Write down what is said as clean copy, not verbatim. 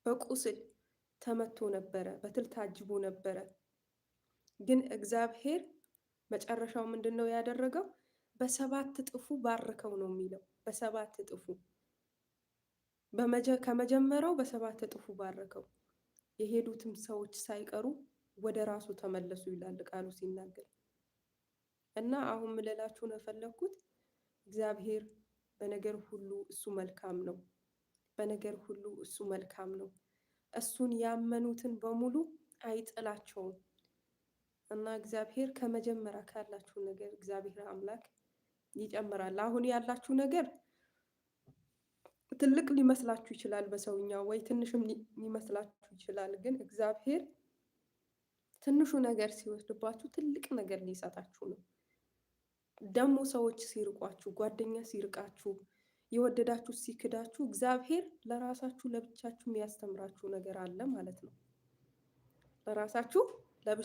በቁስል ተመቶ ነበረ፣ በትል ታጅቦ ነበረ። ግን እግዚአብሔር መጨረሻው ምንድን ነው ያደረገው? በሰባት እጥፉ ባርከው ነው የሚለው። በሰባት እጥፉ ከመጀመሪያው በሰባት እጥፉ ባረከው። የሄዱትም ሰዎች ሳይቀሩ ወደ ራሱ ተመለሱ ይላል ቃሉ ሲናገር። እና አሁን ምልላችሁ ነው የፈለኩት እግዚአብሔር በነገር ሁሉ እሱ መልካም ነው። በነገር ሁሉ እሱ መልካም ነው። እሱን ያመኑትን በሙሉ አይጥላቸውም። እና እግዚአብሔር ከመጀመሪያ ካላችሁ ነገር እግዚአብሔር አምላክ ይጨምራል። አሁን ያላችሁ ነገር ትልቅ ሊመስላችሁ ይችላል በሰውኛ ወይ ትንሽም ሊመስላችሁ ይችላል። ግን እግዚአብሔር ትንሹ ነገር ሲወስድባችሁ ትልቅ ነገር ሊሰጣችሁ ነው። ደግሞ ሰዎች ሲርቋችሁ፣ ጓደኛ ሲርቃችሁ፣ የወደዳችሁ ሲክዳችሁ እግዚአብሔር ለራሳችሁ ለብቻችሁ የሚያስተምራችሁ ነገር አለ ማለት ነው። ለራሳችሁ